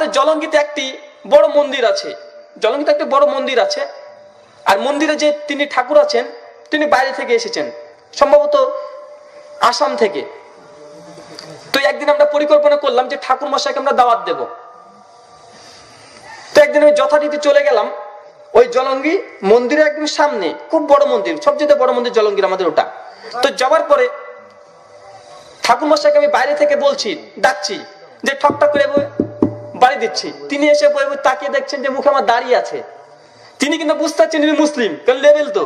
আমাদের জলঙ্গিতে একটি বড় মন্দির আছে, জলঙ্গিতে একটি বড় মন্দির আছে। আর মন্দিরে যে তিনি ঠাকুর আছেন তিনি বাইরে থেকে এসেছেন, সম্ভবত আসাম থেকে। তো একদিন আমরা পরিকল্পনা করলাম যে ঠাকুর মশাইকে আমরা দাওয়াত দেব। তো একদিন আমি যথারীতি চলে গেলাম ওই জলঙ্গি মন্দিরের একদম সামনে, খুব বড় মন্দির, সবচেয়ে বড় মন্দির জলঙ্গির আমাদের ওটা। তো যাওয়ার পরে ঠাকুর মশাইকে আমি বাইরে থেকে বলছি, ডাকছি, যে ঠকঠক করে বাড়ি দিচ্ছি। তিনি এসে তাকিয়ে দেখছেন যে মুখে আমার দাঁড়িয়ে আছে। তিনি কিন্তু বুঝতে পারছেন তিনি মুসলিম, কারণ লেভেল তো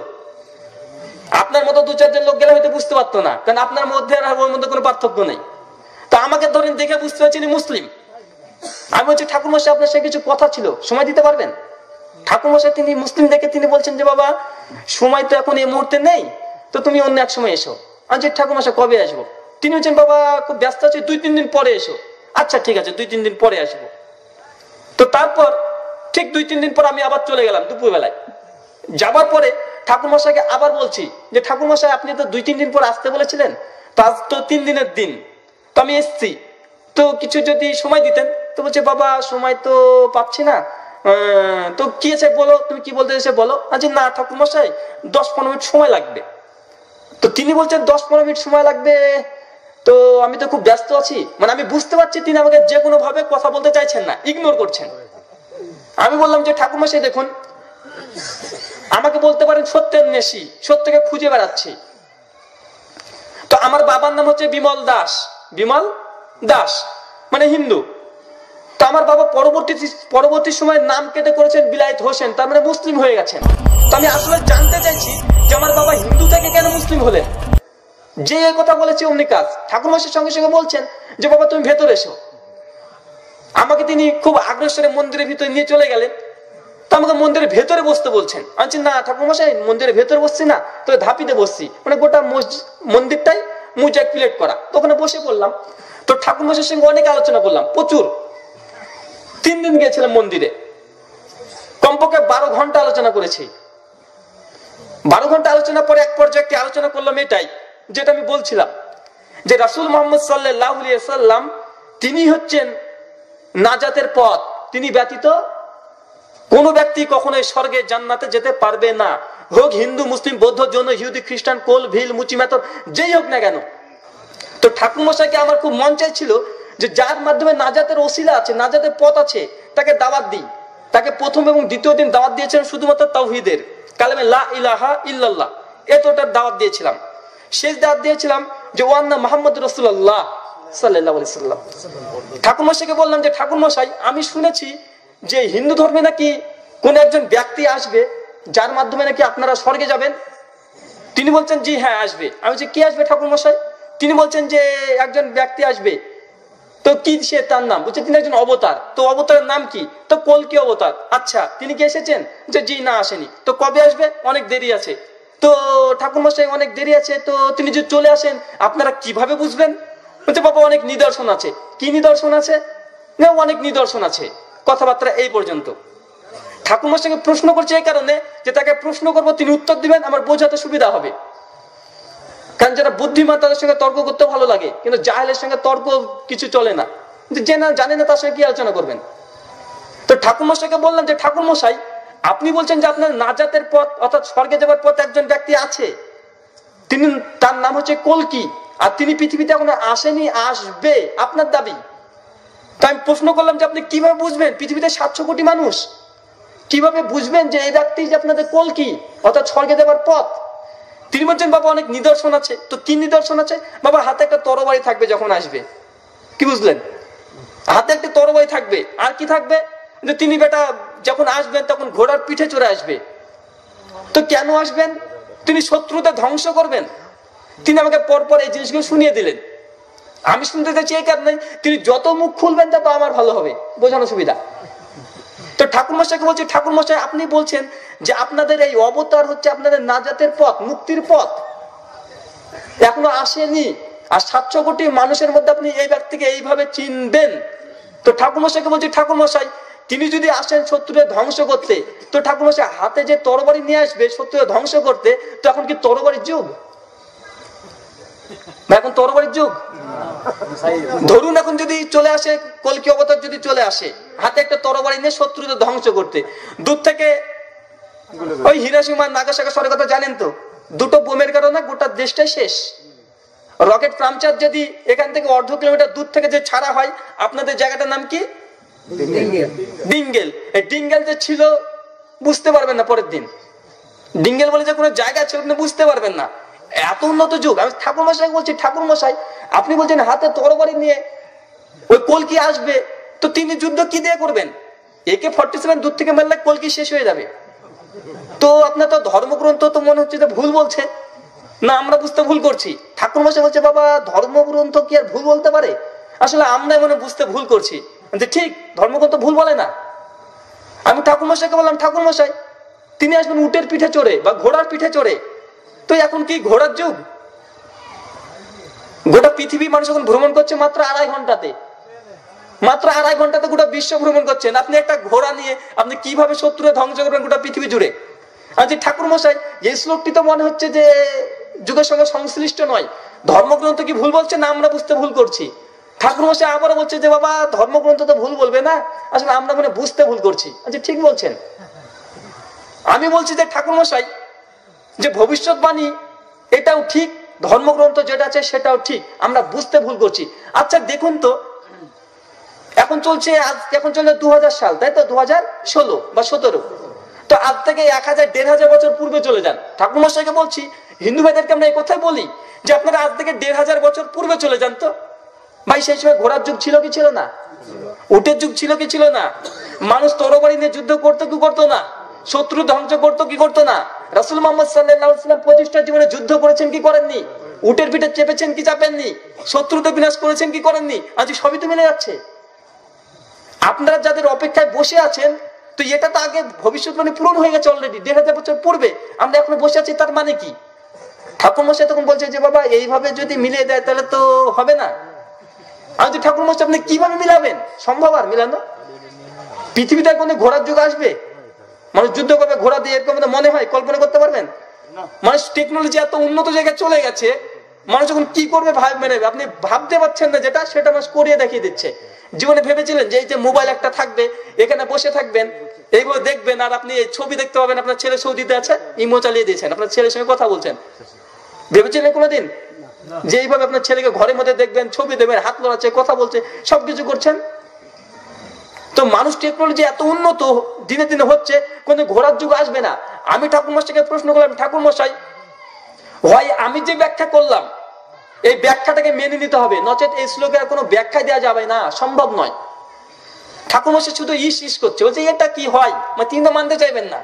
আপনার মতো দু চারজন লোক গেলে হয়তো বুঝতে পারতো না, কারণ আপনার মধ্যে আর ওর মধ্যে কোনো পার্থক্য নেই। তো আমাকে ধরেন দেখে বুঝতে পারছি তিনি মুসলিম। আমি বলছি ঠাকুর মশাই আপনার সাথে কিছু কথা ছিল, সময় দিতে পারবেন? ঠাকুর মশাই তিনি মুসলিম দেখে তিনি বলছেন যে বাবা সময় তো এখন এই মুহূর্তে নেই, তো তুমি অন্য এক সময় এসো। আমি বলছি ঠাকুর মশাই কবে আসবো? তিনি বলছেন বাবা খুব ব্যস্ত আছে, 2-3 দিন পরে এসো। আচ্ছা ঠিক আছে, 2-3 দিন পরে আসবো। তো তারপর ঠিক 2-3 দিন পর আমি আবার চলে গেলাম দুপুর বেলায়। যাবার পরে ঠাকুর মশাইকে আবার বলছি যে ঠাকুর মশাই আপনি তো 2-3 দিন পর আসতে বলেছিলেন, তো আজ তো 3 দিনের দিন, তো আমি এসছি, তো কিছু যদি সময় দিতেন। তো বলছে বাবা সময় তো পাচ্ছি না, তো কি আছে বলো, তুমি কি বলতে এসে বলো। আচ্ছা না ঠাকুর মশাই 10-15 মিনিট সময় লাগবে। তো তিনি বলছেন 10-15 মিনিট সময় লাগবে, তো আমি তো খুব ব্যস্ত আছি। মানে আমি বুঝতে পারছি তিনি আমাকে যে কোনো ভাবে কথা বলতে চাইছেন না, ইগনোর করছেন। আমি বললাম যে ঠাকুর মশাই দেখুন, আমাকে বলতে পারেন সত্যের নেশি, সত্যকে খুঁজে বেড়াচ্ছি। তো আমার বাবার নাম হচ্ছে বিমল দাস, বিমল দাস মানে হিন্দু। তো আমার বাবা পরবর্তী সময় নাম কেটে করেছেন বিলায়েত হোসেন, তার মানে মুসলিম হয়ে গেছেন। তো আমি আসলে জানতে চাইছি যে আমার বাবা হিন্দু থেকে কেন মুসলিম হলেন? যে কথা বলেছি অমনি কাজ। ঠাকুর মশাইয়ের সঙ্গে সঙ্গে বলছেন যে বাবা তুমি ভেতরে এসো। আমাকে তিনি খুব আগ্রসরে মন্দিরের ভিতরে নিয়ে চলে গেলেন। তো আমাকে মন্দিরের ভেতরে বসতে বলছেন। আমি না ঠাকুর মশাই মন্দিরের ভেতরে বসছি না, তো ধাপিতে বসছি, মানে গোটা মন্দিরটাই মোজাইক প্লেট করা। তো ওখানে বসে পড়লাম। তো ঠাকুর মশাইয়ের সঙ্গে অনেক আলোচনা করলাম, প্রচুর। 3 দিন গিয়েছিলাম মন্দিরে, কমপক্ষে 12 ঘন্টা আলোচনা করেছি। 12 ঘন্টা আলোচনার পরে এক পর্যায়ে একটি আলোচনা করলাম এটাই, যেটা আমি বলছিলাম যে রাসূল মুহাম্মদ সাল্লাল্লাহু আলাইহি ওয়াসাল্লাম তিনি হচ্ছেন নাজাতের পথ, তিনি ব্যতীত কোন ব্যক্তি কখনোই স্বর্গে জান্নাতে যেতে পারবে না, হোক হিন্দু মুসলিম বৌদ্ধ জৈন ইহুদি খ্রিস্টান কোল ভিল মুচি মেথর যেই হোক না কেন। তো ঠাকুর মশাইকে আমার খুব মন চাইছিল যে যার মাধ্যমে নাজাতের ওসিলা আছে, নাজাতের পথ আছে, তাকে দাওয়াত দিই। তাকে প্রথম এবং দ্বিতীয় দিন দাওয়াত দিয়েছিলেন শুধুমাত্র তাওহীদের, কালেমে লা ইলাহা ইল্লাল্লাহ, এতটার দাওয়াত দিয়েছিলাম। শেষ দাওয়াত দিয়েছিলাম যে ওয়ান্না মুহাম্মদ রাসূলুল্লাহ সাল্লাল্লাহু আলাইহি সাল্লাম। ঠাকুর মশাইকে বললাম যে ঠাকুর মশাই আমি শুনেছি যে হিন্দু ধর্মে নাকি কোন একজন ব্যক্তি আসবে যার মাধ্যমে নাকি আপনারা স্বর্গে যাবেন। তিনি বলছেন জি হ্যাঁ আসবে। আমি বলছি কি আসবে ঠাকুর মশাই? তিনি বলছেন যে একজন ব্যক্তি আসবে, তো কি সে তার নাম? বলছে তিনি একজন অবতার। তো অবতারের নাম কি? তো কলকি অবতার। আচ্ছা তিনি কি এসেছেন? যে জি না আসেনি। তো কবে আসবে? অনেক দেরি আছে। তো ঠাকুর মশাই অনেক দেরি আছে, তো তিনি যদি চলে আসেন আপনারা কিভাবে বুঝবেন? বলছে বাবা অনেক নিদর্শন আছে। কি নিদর্শন আছে? না অনেক নিদর্শন আছে। কথাবার্তা এই পর্যন্ত। ঠাকুর মশাইকে প্রশ্ন করছে এই কারণে যে তাকে প্রশ্ন করবো, তিনি উত্তর দিবেন, আমার বোঝাতে সুবিধা হবে। কারণ যারা বুদ্ধিমান তাদের সঙ্গে তর্ক করতে ভালো লাগে, কিন্তু জাহেলের সঙ্গে তর্ক কিছু চলে না। যে না জানে না তার সঙ্গে কি আলোচনা করবেন? তো ঠাকুর মশাইকে বললাম যে ঠাকুর মশাই আপনি বলছেন যে আপনার নাজাতের পথ অর্থাৎ স্বর্গে যাবার পথ একজন ব্যক্তি আছে, তিনি তার নাম হচ্ছে কলকি, আর তিনি পৃথিবীতে এখনো আসেনি, আসবে আপনার দাবি। তাই আমি প্রশ্ন করলাম যে আপনি কিভাবে বুঝবেন? পৃথিবীতে 700 কোটি মানুষ, কিভাবে বুঝবেন যে এই ব্যক্তি যে আপনাদের কলকি অর্থাৎ স্বর্গে যাবার পথ? তিনি বলছেন বাবা অনেক নিদর্শন আছে। তো কি নিদর্শন আছে? বাবা হাতে একটা তরবারি থাকবে যখন আসবে। কি বুঝলেন? হাতে একটা তরবারি থাকবে, আর কি থাকবে? যে তিনি বেটা যখন আসবেন তখন ঘোড়ার পিঠে চড়ে আসবে। তো কেন আসবেন? তিনি শত্রুদের ধ্বংস করবেন। তিনি আমাকে পরপর এই জিনিসগুলো শুনিয়ে দিলেন। আমি শুনতে চাইছি এই কারণে তিনি যত মুখ খুলবেন তত আমার ভালো হবে, বোঝানো সুবিধা। তো ঠাকুর মশাইকে বলছি ঠাকুর মশাই আপনি বলছেন যে আপনাদের এই অবতার হচ্ছে আপনাদের নাজাতের পথ, মুক্তির পথ, এখনো আসেনি, আর 700 কোটি মানুষের মধ্যে আপনি এই ব্যক্তিকে এইভাবে চিনবেন। তো ঠাকুর মশাইকে বলছি ঠাকুর মশাই তিনি যদি আসেন শত্রুদের ধ্বংস করতে, তো ঠাকুর মশাই হাতে যে তরবারি নিয়ে আসবে শত্রুদের ধ্বংস করতে, তো এখন কি তরবারির যুগ? এখন তরবারির যুগ। ধরুন এখন যদি চলে আসে কলকি অবতার, যদি চলে আসে হাতে একটা তরবারি নিয়ে শত্রুদের ধ্বংস করতে, দূর থেকে ওই হিরোশিমা নাগাসাকি কথা জানেন তো, দুটো বোমের কারণে গোটা দেশটাই শেষ। রকেট প্রামচার যদি এখান থেকে অর্ধ কিলোমিটার দূর থেকে যে ছাড়া হয়, আপনাদের জায়গাটার নাম কি? ডিঙ্গেল। এই ডিঙ্গেল যে ছিল বুঝতে পারবেন না, পরের দিন ডিঙ্গেল বলে যে কোনো জায়গা ছিল আপনি বুঝতে পারবেন না, এত উন্নত যুগ। আমি ঠাকুর মশাই বলছি, ঠাকুর মশাই আপনি বলছেন হাতে তরবারি নিয়ে ওই কলকি আসবে, তো তিনি যুদ্ধ কি দিয়ে করবেন? AK-47 দূর থেকে মারলে কলকি শেষ হয়ে যাবে। তো আপনার তো ধর্মগ্রন্থ তো মনে হচ্ছে যে ভুল বলছে, না আমরা বুঝতে ভুল করছি? ঠাকুর মশাই বলছে বাবা ধর্মগ্রন্থ কি আর ভুল বলতে পারে? আসলে আমরা মনে বুঝতে ভুল করছি। ঠিক, ধর্মগ্রন্থ ভুল বলে না। আমি ঠাকুর মশাইকে বললাম, ঠাকুর মশাই তিনি আসবেন উটের পিঠে চড়ে বা ঘোড়ার পিঠে চড়ে, তো এখন কি ঘোড়ার যুগ? গোটা পৃথিবী মানুষ এখন ভ্রমণ করছে মাত্র 2.5 ঘন্টাতে, মাত্র 2.5 ঘন্টাতে গোটা বিশ্ব ভ্রমণ করছেন। আপনি একটা ঘোড়া নিয়ে আপনি কিভাবে শত্রুরে ধ্বংস করবেন গোটা পৃথিবী জুড়ে? আর যে ঠাকুর মশাই এই শ্লোকটি তো মনে হচ্ছে যে যুগের সঙ্গে সংশ্লিষ্ট নয়, ধর্মগ্রন্থ কি ভুল বলছে না আমরা বুঝতে ভুল করছি? ঠাকুর মশাই আবারও বলছে যে বাবা ধর্মগ্রন্থ তো ভুল বলবে না, আসলে আমরা মনে বুঝতে ভুল করছি। আচ্ছা ঠিক বলছেন। আমি বলছি যে ঠাকুর মশাই যে ভবিষ্যৎবাণী এটাও ঠিক, ধর্মগ্রন্থ যেটা আছে সেটাও ঠিক, আমরা বুঝতে ভুল করছি। আচ্ছা দেখুন তো, এখন চলছে 2000 সাল, তাই তো? 2016 বা 17। তো আজ থেকে 1000-1500 বছর পূর্বে চলে যান। ঠাকুর মশাইকে বলছি, হিন্দু ভাইদেরকে আমরা এই কথাই বলি যে আপনারা আজ থেকে 1500 বছর পূর্বে চলে যান তো। ভাই সেই সময় ঘোড়ার যুগ ছিল কি ছিল না? উটের যুগ ছিল কি ছিল না? মানুষ তরবারি নিয়ে যুদ্ধ করতো কি করতো না? শত্রু ধ্বংস করতো কি করতো না? রাসূল মুহাম্মদ সাল্লাল্লাহু আলাইহি ওয়াসাল্লাম 25টা জীবনে যুদ্ধ করেছেন কি করেননি? উটের পিঠে চেপেছেন কি চাপেননি? শত্রুদের বিনাশ করেছেন কি করেননি? আজ সবই তো মিলে যাচ্ছে। আপনারা যাদের অপেক্ষায় বসে আছেন, তো এটা তো আগে ভবিষ্যৎবাণী পূরণ হয়ে গেছে অলরেডি 1500 বছর পূর্বে, আমরা এখনো বসে আছি, তার মানে কি? ঠাকুর মশাই তখন বলছে যে বাবা এইভাবে যদি মিলিয়ে দেয় তাহলে তো হবে না। আমি ঠাকুর মশাই আপনি কিভাবে মিলাবেন? সম্ভব আর মিলানো? পৃথিবীতে কোন ঘোড়ার যুগ আসবে? মানুষ যুদ্ধ করবে ঘোড়া দিয়ে, এরকম মনে হয়? কল্পনা করতে পারবেন? মানুষ টেকনোলজি এত উন্নত জায়গায় চলে গেছে, মানুষ যখন কি করবে আপনি ভাবতে পারছেন না, যেটা সেটা মানুষ করিয়ে দেখিয়ে দিচ্ছে। জীবনে ভেবেছিলেন যে এই যে মোবাইল একটা থাকবে, এখানে বসে থাকবেন, এইগুলো দেখবেন, আর আপনি ছবি দেখতে পাবেন? আপনার ছেলে সৌদিতে আছে, ইমো চালিয়ে দিয়েছেন, আপনার ছেলের সঙ্গে কথা বলছেন। ভেবেছিলেন কোনোদিন যে এইভাবে আপনার ছেলেকে ঘরের মধ্যে দেখবেন, ছবি দেবেন, হাত লড়াচ্ছে, কথা বলছে, সবকিছু করছেন? তো মানুষ টেকনোলজি এত উন্নত দিনে দিনে হচ্ছে, কোন ঘোড়ার যুগ আসবে না। আমি ঠাকুর মশাইকে প্রশ্ন করলাম, ঠাকুর মশাই হয় আমি যে ব্যাখ্যা করলাম এই ব্যাখ্যাটাকে মেনে নিতে হবে, নচেত এই শ্লোকের কোনো ব্যাখ্যা দেওয়া যাবে না, সম্ভব নয়। ঠাকুর মশাই শুধু ইস করছে, বলছে এটা কি হয়, তিনি তো মানতে চাইবেন না।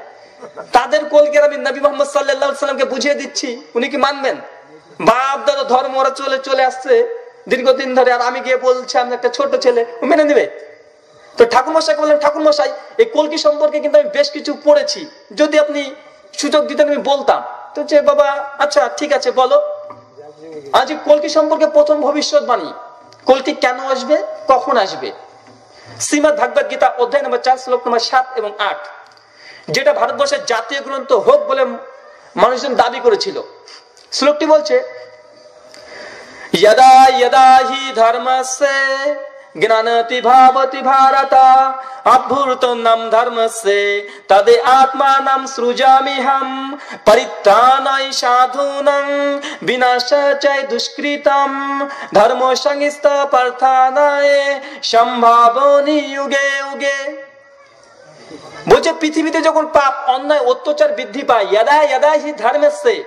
তাদের কলকে আমি নবী মুহাম্মদ সাল্লাল্লাহু আলাইহি সাল্লামকে বুঝিয়ে দিচ্ছি, উনি কি মানবেন? বাপ দাদা ধর্ম ওরা চলে আসছে দীর্ঘদিন ধরে, আর আমি গিয়ে বলছি আমি একটা ছোট ছেলে, ও মেনে নেবে? তো ঠাকুর মশাইকে বললাম, ঠাকুর মশাই এই কলকি সম্পর্কে কিন্তু আমি বেশ কিছু পড়েছি, যদি আপনি সুযোগ দিতেন আমি বলতাম। তো যে বাবা আচ্ছা ঠিক আছে বলো। আজ কলকি সম্পর্কে প্রথম ভবিষ্যৎবাণী, কলকি কেন আসবে, কখন আসবে। শ্রীমদ্ ভাগবত গীতা অধ্যায় নম্বর 4 শ্লোক নম্বর 7 এবং 8, যেটা ভারতবর্ষের জাতীয় গ্রন্থ হোক বলে মানুষজন দাবি করেছিল। শ্লোকটি বলছে, यदा यदा हि धर्मस्य ज्ञानति भावति भारत अभ्युत्थानं धर्मस्य तदे आत्मानं सृजाम्यहं परित्राणाय साधूनां विनाशाय दुष्कृतं धर्म संस्थापनाय সম্ভাবনী युगे युगे। বলছে পৃথিবীতে যখন পাপ অন্যায় অত্যাচার বৃদ্ধি পায়, यदा यदा हि धर्मस्य,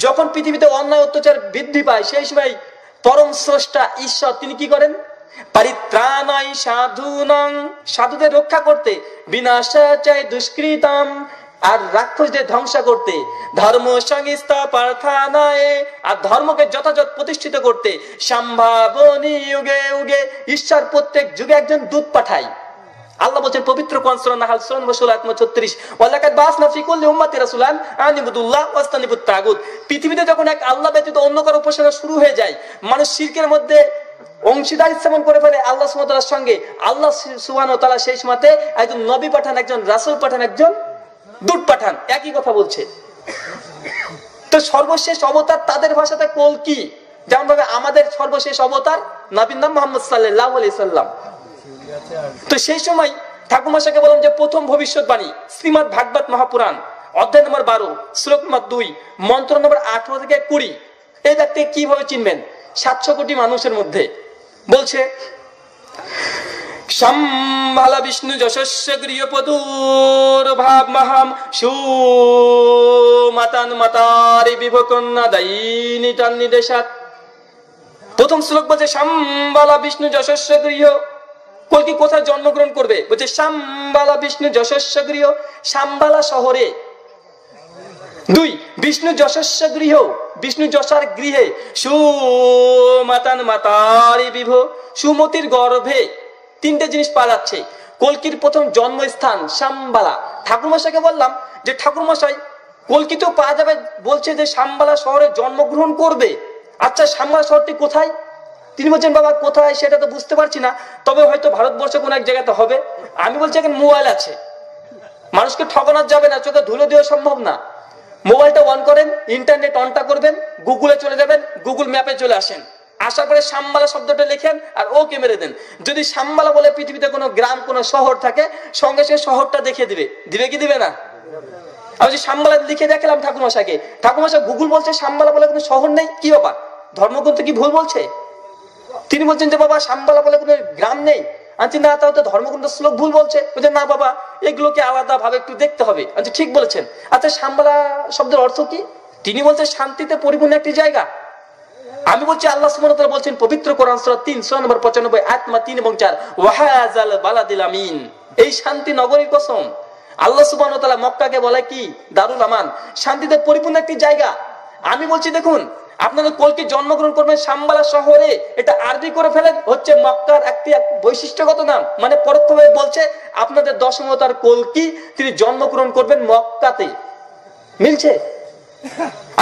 যখন পৃথিবীতে অন্যায় অত্যাচার বৃদ্ধি পায়, সেই সময় পরম স্রষ্টা ঈশ্বর তিনি কি করেন? পরিত্রাণায় সাধুনাং, সাধুদের রক্ষা করতে, বিনাশায় দুষ্কৃতম, আর রাক্ষসদের ধ্বংস করতে, ধর্ম সংস্থাপনায়, আর ধর্মকে যথাযথ প্রতিষ্ঠিত করতে, সম্ভাবনী যুগে যুগে, ঈশ্বর প্রত্যেক যুগে একজন দূত পাঠায়। আল্লাহ বলছেন পবিত্র কোরআন সূরা নাহল সূরা নম্বর 16 আয়াত 36, ওয়ালাকাদ বাসনা ফি কুল্লি উম্মাতি রাসূলান আন ইবুদুল্লাহ ওয়াস্তানিবুত তাগুত। পৃথিবীতে যখন এক আল্লাহ ব্যতীত অন্য কারো উপাসনা শুরু হয়ে যায়, মানুষ শিরকের মধ্যে অংশীদার স্থাপন করে ফেলে আল্লাহ সুবহানাহু ওয়া তাআলার সঙ্গে, আল্লাহ সুবহানাহু ওয়া তাআলা সেই সময়তে একজন নবী পাঠান, একজন রাসূল পাঠান, একজন দূত পাঠান, একই কথা বলছে। তো সর্বশেষ অবতার তাদের ভাষাতে কলকি, যেমন ভাবে আমাদের সর্বশেষ অবতার নবীর নাম মুহাম্মদ সাল্লাল্লাহু আলাইহি সাল্লাম। তো সেই সময় ঠাকুরমশাইকে বললাম যে প্রথম ভবিষ্যৎবাণী শ্রীমদ্ ভাগবত মহাপুরাণ অধ্যায় নম্বর 12 শ্লোক নম্বর 2 মন্ত্র নম্বর 18 থেকে 20। এই ব্যক্তিকে কিভাবে চিনবেন? 700 কোটি মানুষের মধ্যে বলছে, সম্ভালা বিষ্ণু যশস্য গৃহপদুর ভাব মহাম সুমাতান মাতারি বিভকন্যা দৈনিতান নিদেশাত। প্রথম শ্লোক বলছে সম্ভালা বিষ্ণু যশস্য গৃহ। কল্কি কোথায় জন্মগ্রহণ করবে? বলছে সম্ভালা বিষ্ণু যশস্য গৃহ, সাম্বালা শহরে। 2 বিষ্ণু যশস্য গৃহ, বিষ্ণু যশার গৃহে। সুমাতান মাতারি বিভ, সুমতির গর্ভে। 3টে জিনিস পাওয়া যাচ্ছে। কল্কির প্রথম জন্মস্থান সাম্বালা। ঠাকুরমশাইকে বললাম যে ঠাকুরমশাই কল্কি তো পাওয়া যাবে, বলছে যে সাম্বালা শহরে জন্মগ্রহণ করবে। আচ্ছা সাম্বালা শহরটি কোথায়? তিনি বলছেন বাবা কোথায় সেটা তো বুঝতে পারছি না, তবে হয়তো ভারতবর্ষে কোন এক জায়গাতে হবে। আমি বলছি এখন মোবাইল আছে, মানুষকে ঠকানো যাবে না, চোখে ধুলো দেওয়া সম্ভব না। মোবাইলটা অন করেন, ইন্টারনেট অনটা করবেন, গুগলে চলে যাবেন, গুগল ম্যাপে চলে আসেন, আসার পরে সাম্বালা শব্দটা লিখেন আর ওকে মেরে দেন। যদি সাম্বালা বলে পৃথিবীতে কোনো গ্রাম কোনো শহর থাকে, সঙ্গে সঙ্গে শহরটা দেখিয়ে দিবে। দিবে কি দিবে না? আমি সাম্বালা লিখে দেখলাম ঠাকুরমশাইকে, ঠাকুরমশাই গুগল বলছে সাম্বালা বলে কোনো শহর নেই, কি বাবা ধর্মগ্রন্থ কি ভুল বলছে? তিনি বলছেন যে বাবা সাম্বালা বলে কোনো গ্রাম নেই। আনছি না, তাও তো ধর্মগ্রন্থ শ্লোক ভুল বলছে। বলছে না বাবা এগুলোকে আলাদা ভাবে একটু দেখতে হবে। আচ্ছা ঠিক বলেছেন। আচ্ছা সাম্বালা শব্দের অর্থ কি? তিনি বলছেন শান্তিতে পরিপূর্ণ একটি জায়গা। আমি বলছি আল্লাহ সুবহানাহু ওয়া তাআলা বলছেন পবিত্র কোরআন সূরা 3 সূরা নম্বর 95 আয়াত 3 এবং 4, ওয়াহাযাল বালাদিল আমিন, এই শান্তি নগরীর কসম। আল্লাহ সুবহানাহু ওয়া তাআলা মক্কাকে বলে কি? দারুল আমান, শান্তিতে পরিপূর্ণ একটি জায়গা। আমি বলছি দেখুন আপনাদের কল্কি জন্মগ্রহণ করবেন সাম্বালা শহরে, এটা আরবি করে ফেলেন হচ্ছে মক্কার একটি বৈশিষ্ট্যগত নাম, মানে পরোক্ষভাবে বলছে আপনাদের দশম অবতার কল্কি তিনি জন্মগ্রহণ করবেন মক্কাতে। মিলছে?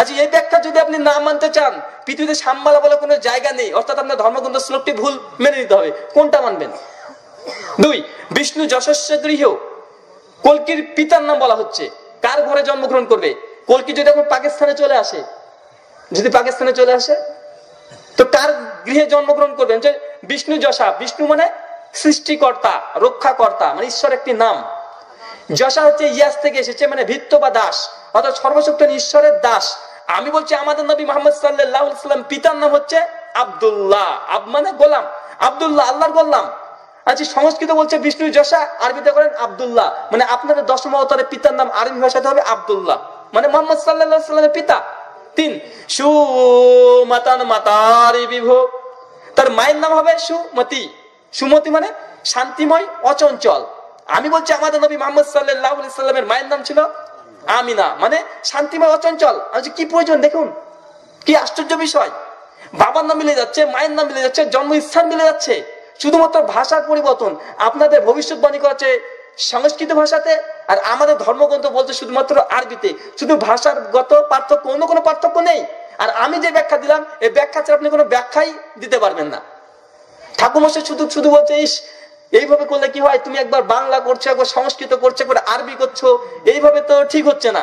আজ এই ব্যাখ্যা যদি আপনি না মানতে চান, পৃথিবীতে সাম্বালা বলে কোনো জায়গা নেই, অর্থাৎ আপনার ধর্মগ্রন্থ শ্লোকটি ভুল মেনে নিতে হবে। কোনটা মানবেন? 2 বিষ্ণু যশস্য গৃহ, কল্কির পিতার নাম বলা হচ্ছে। কার ঘরে জন্মগ্রহণ করবে? কল্কি যদি এখন পাকিস্তানে চলে আসে, যদি পাকিস্তানে চলে আসে তো কার গৃহে জন্মগ্রহণ করবেন? যে বিষ্ণু যশা, বিষ্ণু মানে সৃষ্টিকর্তা রক্ষাকর্তা, মানে ঈশ্বর একটি নাম। যশা হচ্ছে ইয়াস থেকে এসেছে, মানে ভৃত্য বা দাস, অর্থাৎ সর্বশক্ত ঈশ্বরের দাস। আমি বলছি আমাদের নবী মুহাম্মদ সাল্লাল্লাহু আলাইহি সাল্লাম পিতার নাম হচ্ছে আব্দুল্লাহ। আব মানে গোলাম, আব্দুল্লাহ আল্লাহর গোলাম। আচ্ছা সংস্কৃত বলছে বিষ্ণু যশা, আরবিতে করেন আব্দুল্লাহ, মানে আপনাদের দশম অবতারের পিতার নাম আরবি ভাষাতে হবে আব্দুল্লাহ, মানে মুহাম্মদ সাল্লাল্লাহু আলাইহি সাল্লামের পিতা। 3 সুমাতান মাতারি বিভ, তার মায়ের নাম হবে সুমতি। সুমতি মানে শান্তিময় অচঞ্চল। আমি বলছি আমাদের নবী মুহাম্মদ সাল্লাল্লাহু আলাইহি সাল্লামের মায়ের নাম ছিল আমিনা, মানে শান্তিময় অচঞ্চল। আমি কি প্রয়োজন দেখুন, কি আশ্চর্য বিষয়। বাবার নাম মিলে যাচ্ছে, মায়ের নাম মিলে যাচ্ছে, জন্মস্থান মিলে যাচ্ছে, শুধুমাত্র ভাষার পরিবর্তন। আপনাদের ভবিষ্যৎবাণী করেছে সংস্কৃত ভাষাতে, আর আমাদের ধর্মগ্রন্থ বলছে শুধুমাত্র আরবিতে। শুধু ভাষাগত পার্থক্য, অন্য কোনো পার্থক্য নেই। আর আমি যে ব্যাখ্যা দিলাম এই ব্যাখ্যা ছাড়া আপনি কোনো ব্যাখ্যাই দিতে পারবেন না। ঠাকুরমশাই শুধু শুধু বলছে এইভাবে করলে কি হয়, তুমি একবার বাংলা করছো, একবার সংস্কৃত করছো, একবার আরবি করছো, এইভাবে তো ঠিক হচ্ছে না।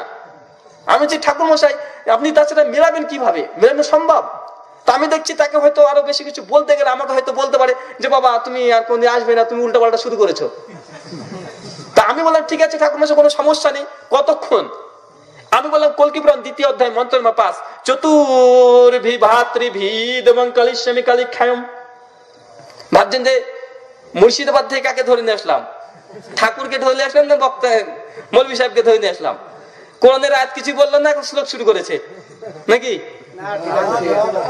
আমি যে ঠাকুরমশাই আপনি তাছাড়া মেলাবেন কিভাবে? মেলানো সম্ভব? তা আমি দেখছি তাকে হয়তো আরো বেশি কিছু বলতে গেলে আমাকে হয়তো বলতে পারে যে বাবা তুমি আর কোনদিন আসবে না, তুমি উল্টা পাল্টা শুরু করেছো। তা আমি বললাম ঠিক আছে ঠাকুরমশাই কোনো সমস্যা নেই, কতক্ষণ? আমি বললাম কল্কি পুরাণ 2য় অধ্যায় মন্ত্র নম্বর 5, চতুর্ভি ভাতৃভিদ এবং কালিস্বামী কালিক্ষায়ম। ভাবছেন যে মুর্শিদাবাদ থেকে কাকে ধরে নিয়ে আসলাম? ঠাকুরকে ধরে নিয়ে আসলাম না বক্তা মৌলভী সাহেবকে ধরে নিয়ে আসলাম? কোরআনের আয়াত কিছু বললো না, এখন শ্লোক শুরু করেছে নাকি?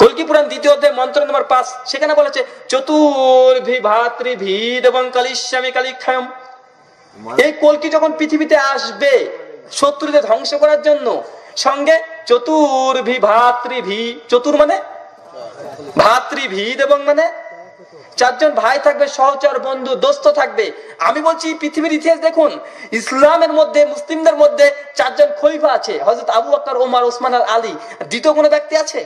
কল্কি পুরাণ 2য় অধ্যায় মন্ত্র নম্বর 5, সেখানে বলেছে চতুর্ভি ভাতৃভিদ এবং কালিস্বামী কালিক্ষায়ম। এই কল্কি যখন পৃথিবীতে আসবে শত্রুদের ধ্বংস করার জন্য, সঙ্গে চতুর্ভি ভাতৃভি, চতুর মানে ভাতৃভিদ এবং মানে 4 জন ভাই থাকবে, সহচর বন্ধু দোস্ত থাকবে। আমি বলছি পৃথিবীর ইতিহাস দেখুন, ইসলামের মধ্যে মুসলিমদের মধ্যে 4 জন খলিফা আছে, হযরত আবু বকর, ওমর, ওসমান আর আলী। দ্বিতীয় কোনো ব্যক্তি আছে?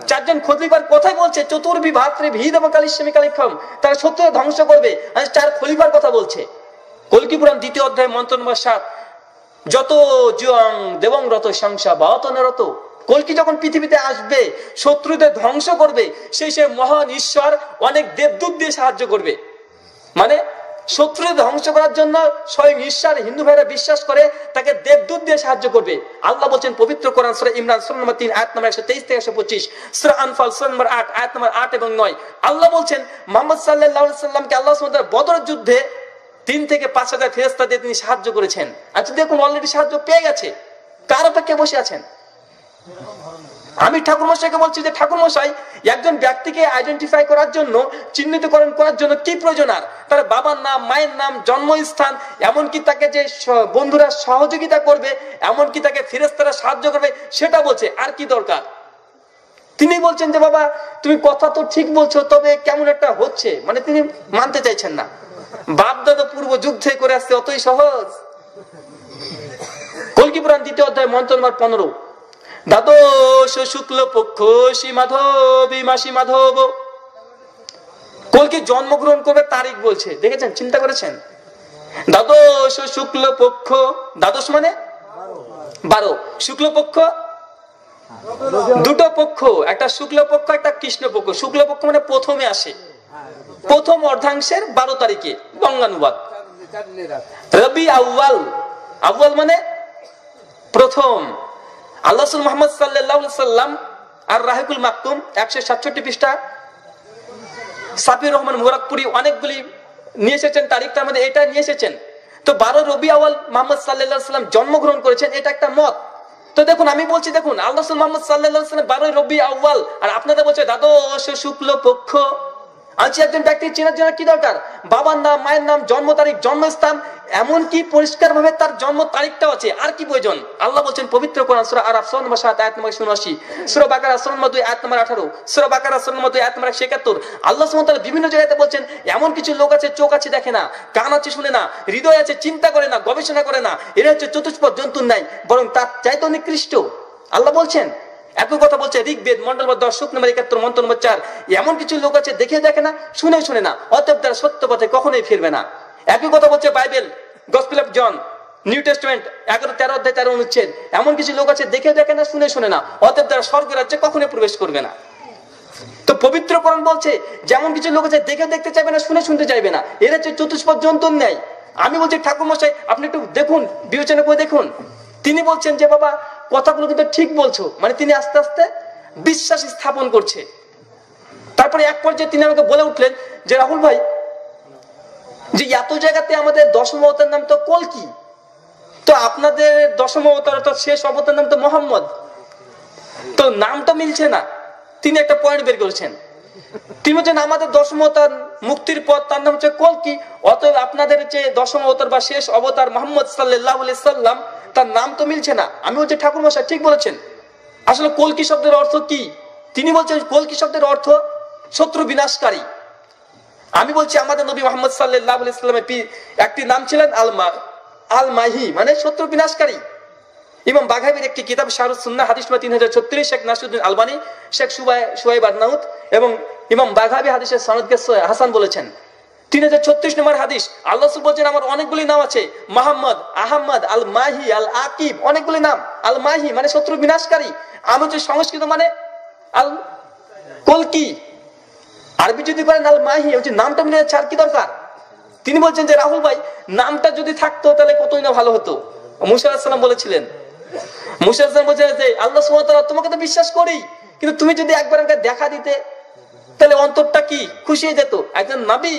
4 জন খলিফার কথাই বলছে, চতুর্ভি ভাতৃভিদ এবং কালিস্বামী কালিক্ষায়ম, তারা শত্রুদের ধ্বংস করবে। 4 খলিফার কথা বলছে। কল্কি পুরাণ 2য় অধ্যায় মন্ত্র নম্বর 7, যত জুয়ং দেবং রত সংসা বাতনরত কলকি যখন পৃথিবীতে আসবে, শত্রুদের ধ্বংস করবে, সেই মহান ঈশ্বর অনেক দেবদূত দিয়ে সাহায্য করবে। মানে শত্রুদের ধ্বংস করার জন্য স্বয়ং ঈশ্বর হিন্দু ভাইরা বিশ্বাস করে তাকে দেবদূত দিয়ে সাহায্য করবে। আল্লাহ বলছেন পবিত্র কোরআন সূরা ইমরান সূরা নম্বর 3 আয়াত নম্বর 123 থেকে 125, সূরা আনফাল সূরা নম্বর 8 আয়াত নম্বর 8 এবং 9। আল্লাহ বলছেন মুহাম্মদ সাল্লাল্লাহু আলাইহি সাল্লামকে আল্লাহ সুবহানাহু ওয়া তাআলা বদর যুদ্ধে 3 থেকে 5,000 ফেরেশতা দিয়ে তিনি সাহায্য করেছেন। আচ্ছা দেখুন, অলরেডি সাহায্য পেয়ে গেছে, কার অপেক্ষায় বসে আছেন? আমি ঠাকুর মশাইকে বলছি যে ঠাকুর মশাই, একজন ব্যক্তিকে আইডেন্টিফাই করার জন্য, চিহ্নিতকরণ করার জন্য কি প্রয়োজন? আর তার বাবার নাম, মায়ের নাম, জন্মস্থান, এমনকি তাকে যে বন্ধুরা সহযোগিতা করবে, এমনকি তাকে ফেরেশতারা সাহায্য করবে, সেটা বলছে। আর কি দরকার? তিনি বলছেন যে বাবা তুমি কথা তো ঠিক বলছো, তবে কেমন একটা হচ্ছে, মানে তিনি মানতে চাইছেন না। বাপ দাদা পূর্ব যুদ্ধে করে আসছে, অতই সহজ? কল্কি পুরাণ 2য় অধ্যায় মন্ত্র নম্বর 15, দ্বাদশ শুক্ল পক্ষ শ্রী মাধবী মাসি মাধব। কল্কি জন্মগ্রহণ করবে তারিখ বলছে, দেখেছেন, চিন্তা করেছেন? দ্বাদশ শুক্ল পক্ষ, দ্বাদশ মানে 12, শুক্ল পক্ষ দুটো পক্ষ, একটা শুক্ল পক্ষ একটা কৃষ্ণ পক্ষ। শুক্ল পক্ষ মানে প্রথমে আসে, প্রথম অর্ধাংশের 12 তারিখে বঙ্গানুবাদ। রবি আউয়াল, আউয়াল মানে প্রথম। আল্লাহ রাসূল মুহাম্মদ সাল্লাল্লাহু আলাইহি সাল্লাম আর রাহিকুল মাকতুম 167 পৃষ্ঠা, সাফিউর রহমান মুরাদপুরি অনেকগুলি নিয়ে এসেছেন তারিখ, তার মধ্যে এটা নিয়ে এসেছেন। তো 12 রবি আউয়াল মুহাম্মদ সাল্লাল্লাহু আলাইহি সাল্লাম জন্মগ্রহণ করেছেন, এটা একটা মত। তো দেখুন, আমি বলছি দেখুন, আল্লাহ রাসূল মুহাম্মদ সাল্লাল্লাহু আলাইহি সাল্লাম 12 রবি আউয়াল, আর আপনাদের বলছে দ্বাদশ শুক্ল পক্ষ। আচ্ছা, একজন ব্যক্তি চেনার জন্য কি দরকার? বাবার নাম, মায়ের নাম, জন্ম তারিখ, জন্মস্থান, এমনকি পরিষ্কার ভাবে তার জন্ম তারিখটাও আছে। আর কি প্রয়োজন? আল্লাহ বলছেন পবিত্র কোরআন সূরা আরাফ সূরা নম্বর 7 আয়াত নম্বর 87, সূরা বাকারা সূরা নম্বর 2 আয়াত নম্বর 18, সূরা বাকারা সূরা নম্বর 2 আয়াত নম্বর 71। আল্লাহ সুবহানাহু ওয়া তাআলা বিভিন্ন জায়গাতে বলছেন এমন কিছু লোক আছে, চোখ আছে দেখে না, কান আছে শুনে না, হৃদয় আছে চিন্তা করে না, গবেষণা করে না, এরা হচ্ছে চতুষ্পদ জন্তুর নাই, বরং তার চাইতে নিকৃষ্ট। আল্লাহ বলছেন, একই কথা বলছে ঋগ্বেদ মন্ডল 10 সূক্ত নম্বর 71 মন্ত্র নম্বর 4, এমন কিছু লোক আছে দেখে দেখে না, শুনে শুনে না, অতএব তারা সত্য পথে কখনোই ফিরবে না। একই কথা বলছে Bible, Gospel of John, New Testament 11-13 অধ্যায় 13 অনুচ্ছেদ, এমন কিছু লোক আছে দেখে দেখে না, শুনে শুনে না, অতএব তারা স্বর্গের রাজ্যে কখনোই প্রবেশ করবে না। তো পবিত্র কোরআন বলছে যেমন কিছু লোক আছে দেখে দেখতে চাইবে না, শুনে শুনতে চাইবে না, এরা হচ্ছে চতুষ্পদ জন্তুর ন্যায়। আমি বলছি ঠাকুর মশাই আপনি একটু দেখুন, বিবেচনা করে দেখুন। তিনি বলছেন যে বাবা কথাগুলো কিন্তু ঠিক বলছো, মানে তিনি আস্তে আস্তে বিশ্বাস স্থাপন করছে। তারপরে এক পর্যায়ে তিনি আমাকে বলে উঠলেন যে রাহুল ভাই, যে এত জায়গাতে আমাদের দশম অবতার নাম তো কল্কি, তো আপনাদের দশম অবতার অর্থাৎ শেষ অবতার নাম তো মোহাম্মদ, তো নামটা মিলছে না। তিনি একটা পয়েন্ট বের করেছেন, তিনি বলছেন আমাদের দশম অবতার মুক্তির পথ, তার নাম হচ্ছে কল্কি, অতএব আপনাদের যে দশম অবতার বা শেষ অবতার মোহাম্মদ সাল্লাল্লাহু আলাইহি সাল্লাম, তার নাম তো মিলছে না। আমি বলছি ঠাকুর মশাই ঠিক বলেছেন, আসলে কল্কি শব্দের অর্থ কি? তিনি বলছেন কল্কি শব্দের অর্থ শত্রু বিনাশকারী। আমি বলছি আমাদের নবী মুহাম্মদ সাল্লাল্লাহু আলাইহি সাল্লামের একটি নাম ছিলেন আল মাহি, মানে শত্রু বিনাশকারী। ইমাম বাঘাবির একটি কিতাব শারহুস সুন্নাহ হাদিস নম্বর 3036, শেখ নাসিরউদ্দিন আলবানী, শেখ সুহাইব আরনাউত এবং ইমাম বাঘাবি হাদিসের সনদকে হাসান বলেছেন। 3036 নম্বর হাদিস, আল্লাহ রাসূল বলেন আমার অনেকগুলি নাম আছে, মুহাম্মদ, আহমদ, আল মাহি, আল আকিব, অনেকগুলি নাম। আল মাহি মানে শত্রু বিনাশকারী, আমি হচ্ছে সংস্কৃত মানে আল কল্কি, আরবি যদি করেন আল মাহি, হচ্ছে নামটা মিলে যাচ্ছে, আর কি দরকার? তিনি বলছেন যে রাহুল ভাই নামটা যদি থাকতো তাহলে কতই না ভালো হতো। মুসা আলাইহিস সালাম বলেছিলেন, মুসা আলাইহিস সালাম বলেছেন যে আল্লাহ সুবহানাহু ওয়া তাআলা তোমাকে তো বিশ্বাস করি, কিন্তু তুমি যদি একবার আমাকে দেখা দিতে তাহলে অন্তরটা কি খুশি হয়ে যেত। একজন নবী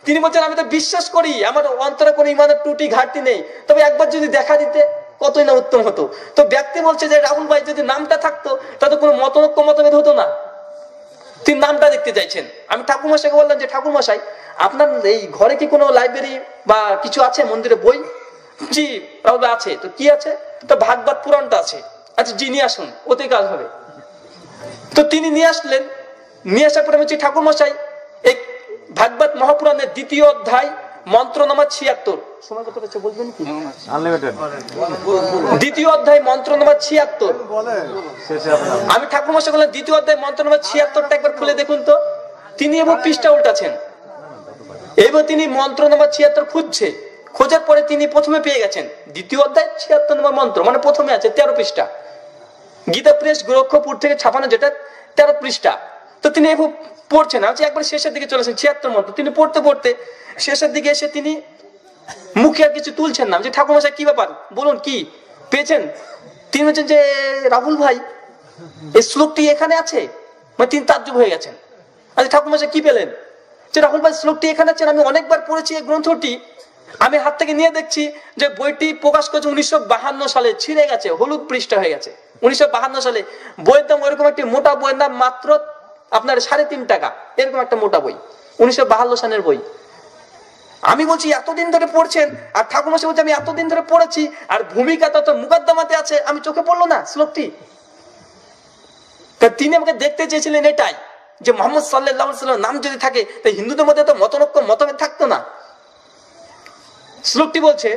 তিনি বলছেন আমি তো বিশ্বাস করি, আমার অন্তরে কোনো ইমানের ত্রুটি ঘাটতি নেই, তবে একবার যদি দেখা দিতে কতই না উত্তম হতো। তো ব্যক্তি বলছে যে রাহুল ভাই যদি নামটা থাকতো তাতে কোনো মতভেদ হতো না, তিনি নামটা দেখতে চাইছেন। আমি ঠাকুর মশাইকে বললাম যে ঠাকুর মশাই আপনার এই ঘরে কি কোনো লাইব্রেরি বা কিছু আছে, মন্দিরে বই? জি রাহুল ভাই আছে। তো কি আছে? তো ভাগবত পুরাণটা আছে। আচ্ছা জি নিয়ে আসুন, ওতে কাজ হবে। তো তিনি নিয়ে আসলেন, নিয়ে আসার পরে বলছি ঠাকুর মশাই এই ভাগবত মহাপুরাণের 2য় অধ্যায় মন্ত্র নম্বর 76, সময় কত হচ্ছে বলবেন কি? আনলিমিটেড। 2য় অধ্যায় মন্ত্র নম্বর 76। আমি ঠাকুর মশাই বললাম 2য় অধ্যায় মন্ত্র নম্বর 76টা একবার খুলে দেখুন তো। তিনি এবং পৃষ্ঠা উল্টাছেন, এবার তিনি মন্ত্র নম্বর 76 খুঁজছে, খোঁজার পরে তিনি প্রথমে পেয়ে গেছেন 2য় অধ্যায় 76 নম্বর মন্ত্র, মানে প্রথমে আছে 13 পৃষ্ঠা। গীতা প্রেস গোরক্ষপুর থেকে ছাপানো, যেটা 13 পৃষ্ঠা। তো তিনি এভাবে পড়ছেন, একবার শেষের দিকে চলেছেন 76 মন্ত্র। তিনি পড়তে পড়তে শেষের দিকে এসে তিনি মুখে আর কিছু তুলছেন না, যে ঠাকুরমশাই কি ব্যাপার বলুন, কি পেয়েছেন? তিনি বলছেন যে রাহুল ভাই এই শ্লোকটি এখানে আছে। মানে তিনি তাজ্জব হয়ে গেছেন। আচ্ছা ঠাকুরমশাই কি পেলেন? যে রাহুল ভাই শ্লোকটি এখানে আছে, আমি অনেকবার পড়েছি এই গ্রন্থটি, আমি হাত থেকে নিয়ে দেখছি যে বইটি প্রকাশ করেছে 1952 সালে, ছিঁড়ে গেছে, হলুদ পৃষ্ঠা হয়ে গেছে। 1952 সালে বইয়ের দাম ওইরকম একটি মোটা বইয়ের দাম মাত্র আপনার 3.5 টাকা, এরকম একটা মোটা বই, 1952 সালের বই। আমি বলছি এতদিন ধরে পড়ছেন, আর ঠাকুরমশাই বলছে আমি এতদিন ধরে পড়েছি, আর ভূমিকা তো মুকদ্দমাতে আছে, আমি চোখে পড়লো না শ্লোকটি। তিনি আমাকে দেখতে চেয়েছিলেন এটাই, যে মোহাম্মদ সাল্লাল্লাহু আলাইহি ওয়াসাল্লাম নাম যদি থাকে তাই হিন্দুদের মধ্যে তো মতভেদ থাকতো না। শ্লোকটি বলছে,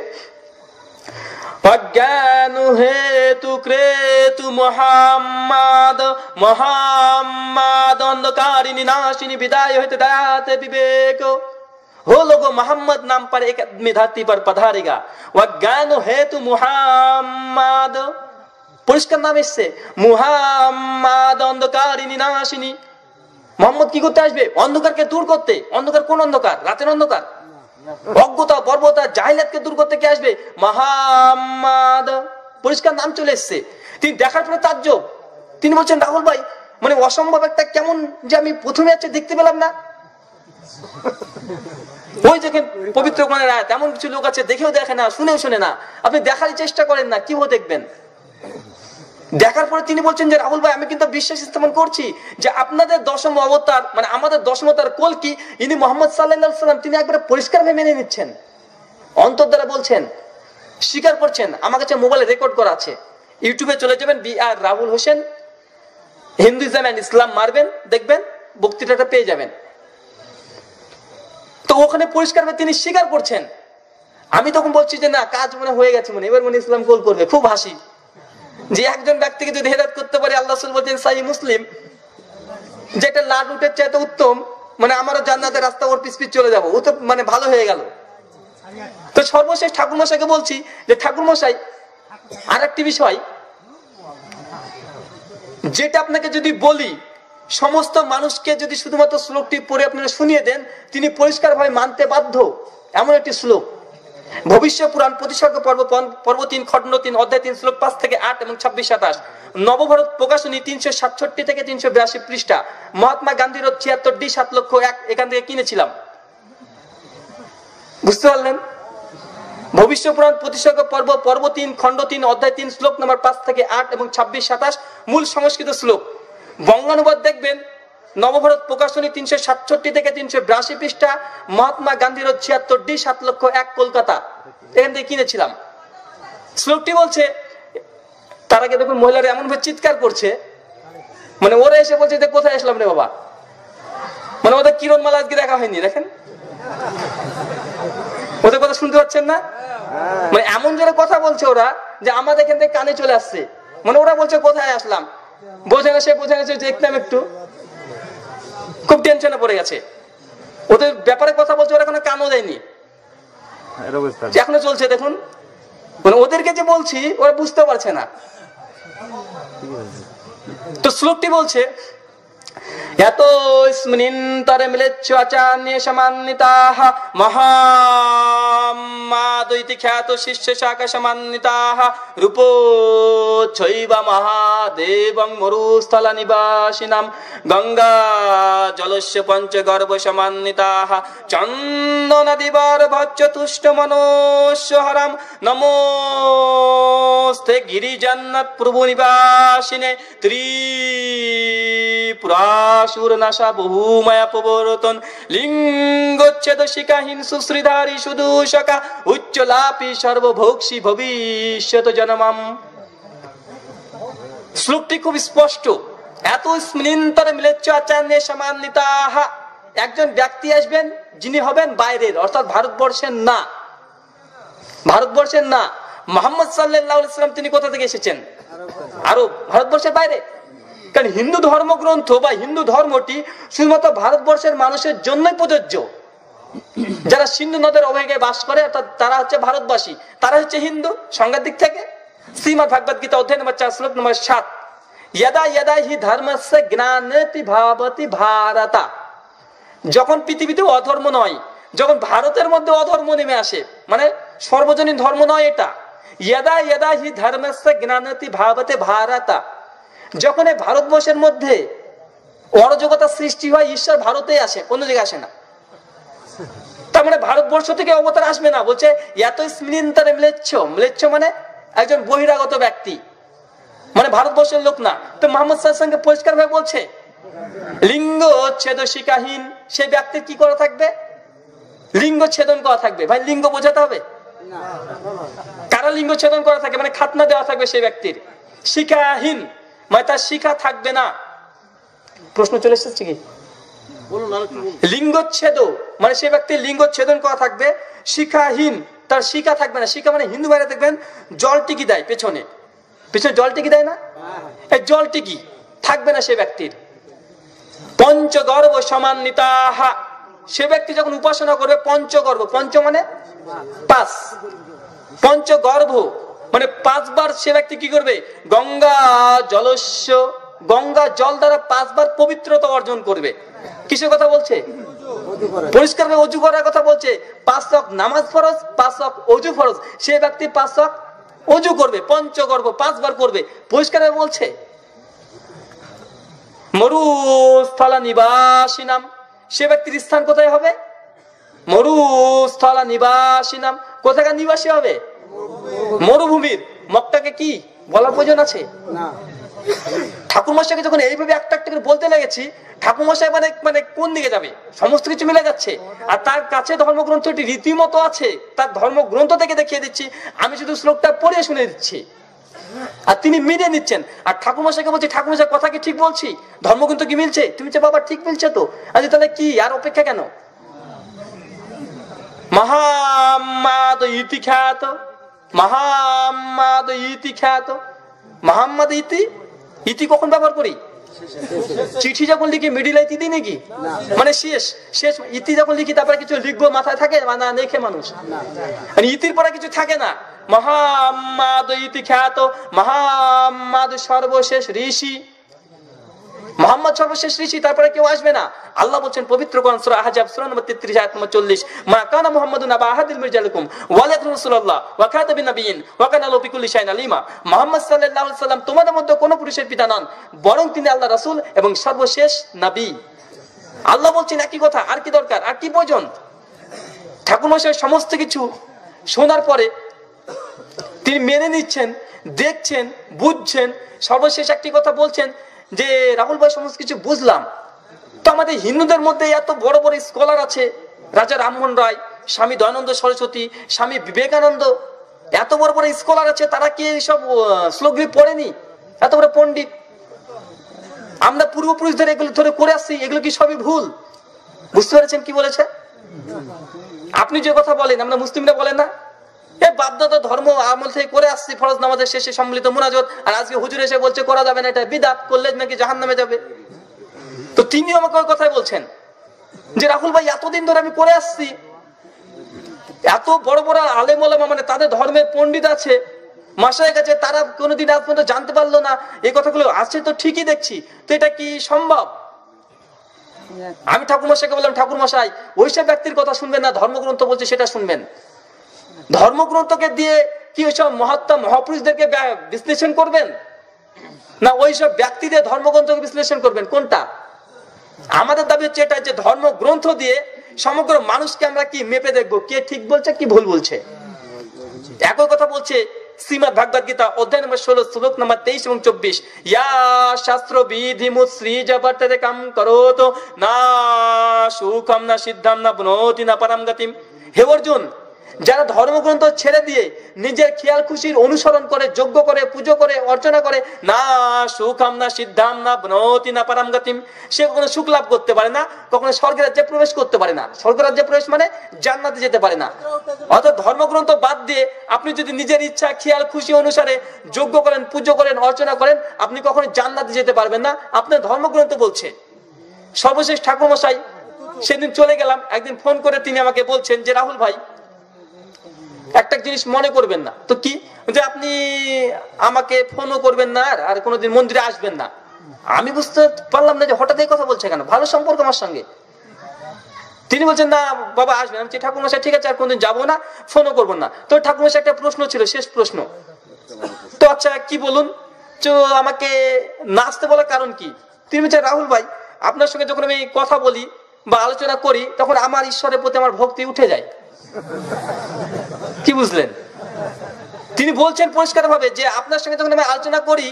অজ্ঞান হেতু ক্রেতু মোহাম্মদ মোহাম্মদ অন্ধকারিণী নাশিনী বিদায় হইতে দায়াতে বিবেক हो लोगो मोहम्मद नाम पर एक आदमी धरती पर पधारेगा, वज्ञान हेतु मुहम्मद, পরিষ্কার নাম এসছে মুহাম্মদ অন্ধকারিণী নাশিনী। মোহাম্মদ কি করতে আসবে? অন্ধকারকে দূর করতে। অন্ধকার কোন অন্ধকার? রাতের অন্ধকার, অজ্ঞতা বর্বরতা জাহিলিয়াতকে দূর করতে কে আসবে? মুহাম্মদ। পরিষ্কার নাম চলে এসছে। তিনি দেখার পরে তাজ্জব, তিনি বলছেন রাহুল ভাই মানে অসম্ভব একটা, কেমন যে আমি প্রথমে দেখতে পেলাম না। ওই দেখেন পবিত্র কোরআনের আয়াত, এমন কিছু লোক আছে দেখেও দেখে না, শুনেও শুনে না, আপনি দেখারই চেষ্টা করেন না, কিভাবে দেখবেন? দেখার পরে তিনি বলছেন যে রাহুল ভাই আমি কিন্তু বিশ্বাস স্থাপন করছি যে আপনাদের দশম অবতার, মানে আমাদের দশম অবতার কলকি, ইনি মোহাম্মদ সাল্লাল্লাহু আলাইহি ওয়াসাল্লাম, তিনি একবারে পরিষ্কারভাবে মেনে নিচ্ছেন, অন্তর দ্বারা বলছেন, স্বীকার করছেন। আমার কাছে মোবাইলে রেকর্ড করা আছে, ইউটিউবে চলে যাবেন, BR Rahul Hossain Hinduism and Islam মারবেন, দেখবেন বক্তৃতাটা পেয়ে যাবেন। তো ওখানে পরিষ্কারভাবে তিনি স্বীকার করছেন। আমি তখন বলছি যে না, কাজ মনে হয়ে গেছে, মনে এবার মনে ইসলাম কবুল করবে। খুব হাসি যে একজন ব্যক্তিকে যদি হেদায়েত করতে পারে, আল্লাহ রাসূল বলেন সহিহ মুসলিম, যে একটা লাট উটের চাইতে উত্তম, মানে আমারও জান্নাতের রাস্তা ওর পিছ পিছ চলে যাবো, ও তো মানে ভালো হয়ে গেল। তো সর্বশেষ ঠাকুরমশাইকে বলছি যে ঠাকুরমশাই আর একটি বিষয়, যেটা আপনাকে যদি বলি, সমস্ত মানুষকে যদি শুধুমাত্র শ্লোকটি পড়ে আপনারা শুনিয়ে দেন, তিনি পরিষ্কারভাবে মানতে বাধ্য। এমন একটি শ্লোক, ভবিষ্যৎ পুরাণ প্রতিসর্গ পর্ব 3 খণ্ড 3 অধ্যায় 3 শ্লোক 5 থেকে 8 এবং 26-27, নবভারত প্রকাশনী 367 থেকে 382 পৃষ্ঠা, মহাত্মা গান্ধীর 76D 7,01,000 এখান থেকে কিনেছিলাম। বুঝতে পারলেন? ভবিষ্যৎ পুরাণ প্রতিসর্গ পর্ব 3 খণ্ড 3 অধ্যায় 3 শ্লোক নম্বর 5 থেকে 8 এবং 26-27 মূল সংস্কৃত শ্লোক। বঙ্গানুবাদ দেখবেন নবভারত প্রকাশনী 367 থেকে 382 পৃষ্ঠা, মহাত্মা গান্ধীর 76D 7,01,000 কলকাতা, এখান থেকে কিনেছিলাম। শ্লোকটি বলছে, তার আগে দেখুন মহিলারা এমন ভাবে চিৎকার করছে, মানে ওরা এসে বলছে যে কোথায় আসলাম রে বাবা, মানে ওদের কিরণমালা আজকে দেখা হয়নি, দেখেন ওদের কথা শুনতে পাচ্ছেন না? মানে এমন জোরে কথা বলছে ওরা যে আমাদের এখান থেকে কানে চলে আসছে, মানে ওরা বলছে কোথায় আসলাম, বোঝে না, সে বোঝে না, দেখতাম একটু, খুব টেনশনে পড়ে গেছে। ওদের ব্যাপারে কথা বলছে, ওরা কোনো কানও দেয়নি, এখনো চলছে। দেখুন মানে ওদেরকে যে বলছি ওরা বুঝতে পারছে না। তো শ্লোকটি বলছে, এত স্মৃন্তরে মিলেচ্ছ আচার্যে সমান্বিতাঃ মহাম্মাদ ইতি খ্যাত শিষ্য শাখা সমান্বিতাঃ রূপোচ্ছৈব মহাদেবং মরুস্থল নিবাসিনাম গঙ্গা জলস্য পঞ্চগর্ভ সমান্বিতাঃ চন্দন দিবার ভজ্য তুষ্ট মনোস্যহরম নমোস্তে গিরিজন্নাথ প্রভু নিবাসিনে ত্রিপুরাসুর নাশা বহুমায়া প্রবর্তন লিঙ্গচ্ছেদ শিকাহীন সুশ্রীধারী সুদূষকা উচ্চলাপী সর্বভোক্সী ভবিষ্যৎ জনমাম। শ্লোকটি খুব স্পষ্ট। এত স্মৃন্তরে মিলেচ্ছ আচার্যে সমান্বিতাঃ, একজন ব্যক্তি আসবেন যিনি হবেন বাইরের, অর্থাৎ ভারতবর্ষের না, ভারতবর্ষের না। মুহাম্মদ সাল্লাল্লাহু আলাইহি ওয়াসাল্লাম তিনি কোথা থেকে এসেছেন? আরব, ভারতবর্ষের বাইরে। কারণ হিন্দু ধর্মগ্রন্থ বা হিন্দু ধর্মটি শুধুমাত্র ভারতবর্ষের মানুষের জন্যই প্রযোজ্য। যারা সিন্ধু নদের অববাহিকায় বাস করে অর্থাৎ তারা হচ্ছে ভারতবাসী, তারা হচ্ছে হিন্দু সংজ্ঞার দিক থেকে। শ্রীমদ্ ভাগবত গীতা অধ্যায় নম্বর 4 শ্লোক নম্বর 7 यदा यदा हि धर्मस्य ज्ञानेति भावति भारता, যখন পৃথিবীতে অধর্ম নয়, যখন ভারতের মধ্যে অধর্ম নেমে আসে, মানে সর্বজনীন ধর্ম নয় এটা, यदा यदा हि धर्मस्य ज्ञानेति भावति भारता, যখন এই ভারতবর্ষের মধ্যে অরাজকতা সৃষ্টি হয়, ঈশ্বর ভারতে আসে, অন্য জায়গায় আসে না। তার মানে ভারতবর্ষ থেকে অবতার আসবে না, বলছে এত স্মৃন্তরে ম্লেচ্ছ, ম্লেচ্ছ মানে একজন বহিরাগত ব্যক্তি, মানে ভারতবর্ষের লোক না। তো মোহাম্মদ সাল্লাল্লাহু আলাইহি ওয়াসাল্লামকে পরিষ্কার ভাবে বলছে লিঙ্গ ছেদ শিকাহীন, সেই ব্যক্তির কি করা থাকবে? লিঙ্গ ছেদন করা থাকবে। ভাই লিঙ্গ বোঝাতে হবে? কারা লিঙ্গ ছেদন করা থাকে? মানে খাতনা দেওয়া থাকবে সেই ব্যক্তির। শিকাহীন মানে তার শিখা থাকবে না। প্রশ্ন চলে এসেছে কি? লিঙ্গচ্ছেদ মানে সেই ব্যক্তির লিঙ্গ ছেদন করা থাকবে। শিখাহীন, তার শিখা থাকবে না। শিখা মানে হিন্দু ভাইরা দেখবেন জল টিকি দেয়, পেছনে পেছনে জল টিকি দেয় না, এই জল টিকি থাকবে না সে ব্যক্তির। পঞ্চগর্ভ সমান্বিতাহা, সে ব্যক্তি যখন উপাসনা করবে পঞ্চগর্ভ, পঞ্চ মানে পাঁচ, পঞ্চগর্ভ মানে পাঁচবার সে ব্যক্তি কি করবে? গঙ্গা জলস্য, গঙ্গা জল দ্বারা পাঁচবার পবিত্রতা অর্জন করবে। কিসের কথা বলছে? পরিষ্কার ভাবে অজু করার কথা বলছে। 5 ওয়াক্ত নামাজ ফরজ, 5 ওয়াক্ত অজু ফরজ, সে ব্যক্তি 5 ওয়াক্ত অজু করবে, পঞ্চগর্ভ 5 বার করবে, পরিষ্কার ভাবে বলছে। মরুস্থলা নিবাসী নাম, সে ব্যক্তির স্থান কোথায় হবে? মরুস্থলা নিবাসী নাম, কোথাকার নিবাসী হবে? মরুভূমির। মক্কাকে কি বলার প্রয়োজন আছে? ঠাকুর মশাইকে যখন এইভাবে একটা একটা করে বলতে লেগেছি, ঠাকুর মশাই মানে মানে কোন দিকে যাবে? সমস্ত কিছু মিলে যাচ্ছে। আর তার কাছে ধর্মগ্রন্থটি রীতিমতো আছে, তার ধর্মগ্রন্থ থেকে দেখিয়ে দিচ্ছি, আমি শুধু শ্লোকটা পড়ে শুনে দিচ্ছি আর তিনি মেনে নিচ্ছেন। আর ঠাকুর মশাইকে বলছি, ঠাকুর মশাই কথা কি ঠিক বলছি? ধর্মগ্রন্থ কি মিলছে? তুমি যে বাবা ঠিক মিলছে তো, আচ্ছা তাহলে কি আর অপেক্ষা কেন? মহাম্মাদ ইতি খ্যাত, মহাম্মাদ ইতি খ্যাত, মহাম্মাদ ইতি, ইতি কখন ব্যবহার করি? চিঠি যখন লিখি মিডিলে ইতি দিই নাকি? মানে শেষ, শেষ ইতি যখন লিখি তারপরে কিছু লিখবো মাথায় থাকে না, লেখে মানুষ, মানে ইতির পরে কিছু থাকে না। মহাম্মাদ ইতি খ্যাত, মহাম্মাদ সর্বশেষ ঋষি, মোহাম্মদ সর্বশেষ ঋষি, তারপরে কেউ আসবে না। আল্লাহ বলছেন পবিত্র কোরআন সূরা আহজাব সূরা নম্বর 33 আয়াত নম্বর 40, মা কানা মুহাম্মাদুন আবা আহাদিল মিন রিজালিকুম ওয়ালাকিন রাসূলুল্লাহ ওয়া খাতাবিন নাবিয়িন ওয়া কানা আল্লাহু বিকুল্লি শাইইন আলিমা। মুহাম্মদ সাল্লাল্লাহু আলাইহি সাল্লাম তোমাদের মধ্যে কোনো পুরুষের পিতা নন, বরং তিনি আল্লাহর রাসূল এবং সর্বশেষ নবী। আল্লাহ বলছেন একই কথা, আর কি দরকার, আর কি প্রয়োজন? ঠাকুর মশাই সমস্ত কিছু শোনার পরে তিনি মেনে নিচ্ছেন, দেখছেন, বুঝছেন, সর্বশেষ একটি কথা বলছেন যে রাহুল ভাই সমস্ত কিছু বুঝলাম, তো আমাদের হিন্দুদের মধ্যে এত বড় বড় স্কলার আছে, রাজা রামমোহন রায়, স্বামী দয়ানন্দ সরস্বতী, স্বামী বিবেকানন্দ, এত বড় বড় স্কলার আছে, তারা কি এইসব শ্লোকগুলি পড়েনি? এত বড় পণ্ডিত, আমরা পূর্বপুরুষদের এগুলো ধরে করে আসছি, এগুলো কি সবই ভুল? বুঝতে পেরেছেন কি বলেছে? আপনি যে কথা বলেন, আমরা মুসলিমরা বলেন না, এই বাপদাদা ধর্ম আমল থেকে করে আসছি, ফরজ নামাজের শেষে সম্মিলিত মুনাজাত, আর আজকে হুজুর এসে বলছে করা যাবে না, এটা বিদআত, করলে নাকি জাহান্নামে যাবে। তো তিনি আমাকে ওই কথাই বলছেন যে রাহুল ভাই এতদিন ধরে আমি করে আসছি, এত বড় বড় আলেম ওলামা মানে তাদের ধর্মের পণ্ডিত আছে, মাশায়েখ আছে, তারা কোনোদিন আজ পর্যন্ত জানতে পারলো না এই কথাগুলো আছে, তো ঠিকই দেখছি, তো এটা কি সম্ভব? আমি ঠাকুর মশাইকে বললাম, ঠাকুর মশাই ওইসব ব্যক্তির কথা শুনবেন না, ধর্মগ্রন্থ বলছে সেটা শুনবেন। ধর্মগ্রন্থকে দিয়ে কি ওইসব মহাত্মা মহাপুরুষদেরকে বিশ্লেষণ করবেন, না ওইসব ব্যক্তিদের ধর্মগ্রন্থকে বিশ্লেষণ করবেন? কোনটা? আমাদের দাবি হচ্ছে এটা যে ধর্মগ্রন্থ দিয়ে সমগ্র মানুষকে আমরা কি মেপে দেখবো কে ঠিক বলছে কি ভুল বলছে। একই কথা বলছে শ্রীমদ ভাগবত গীতা অধ্যায় নম্বর 16 শ্লোক নম্বর 23 এবং 24, ইয়া শাস্ত্র বিধি মুৎসৃজ বর্ততে কাম করোত না সুখম না সিদ্ধম না বনোতি না পরম গতিম। হে অর্জুন, যারা ধর্মগ্রন্থ ছেড়ে দিয়ে নিজের খেয়াল খুশির অনুসরণ করে, যজ্ঞ করে, পুজো করে, অর্চনা করে, না সুখম না সিদ্ধাম না বনোতি না পরম গতিম, সে কখনো সুখ লাভ করতে পারে না, কখনো স্বর্গের রাজ্যে প্রবেশ করতে পারে না। স্বর্গের রাজ্যে প্রবেশ মানে জান্নাতে যেতে পারে না। অর্থাৎ ধর্মগ্রন্থ বাদ দিয়ে আপনি যদি নিজের ইচ্ছা খেয়াল খুশি অনুসারে যজ্ঞ করেন, পুজো করেন, অর্চনা করেন, আপনি কখনো জান্নাতে যেতে পারবেন না, আপনার ধর্মগ্রন্থ বলছে। সর্বশেষ ঠাকুর মশাই সেদিন চলে গেলাম, একদিন ফোন করে তিনি আমাকে বলছেন যে রাহুল ভাই একটা জিনিস মনে করবেন না। তো কি, যে আপনি আমাকে ফোনও করবেন না আর কোনোদিন মন্দিরে আসবেন না। আমি বুঝতে পারলাম না যে হঠাৎ এই কথা বলছে কেন, ভালো সম্পর্ক আমার সঙ্গে। তিনি বলছেন না বাবা আসবেন। আমি ঠাকুর মশাই ঠিক আছে, আর কোনদিন যাবো না, ফোনও করবো না। তো ঠাকুর মশাই একটা প্রশ্ন ছিল, শেষ প্রশ্ন, তো আচ্ছা কি বলুন, তো আমাকে নাচতে বলার কারণ কি? তিনি বলছেন রাহুল ভাই, আপনার সঙ্গে যখন আমি কথা বলি বা আলোচনা করি তখন আমার ঈশ্বরের প্রতি আমার ভক্তি উঠে যায়। কি বুঝলেন? তিনি বলছেন পরিষ্কার ভাবে যে আপনার সঙ্গে যখন আমি আলোচনা করি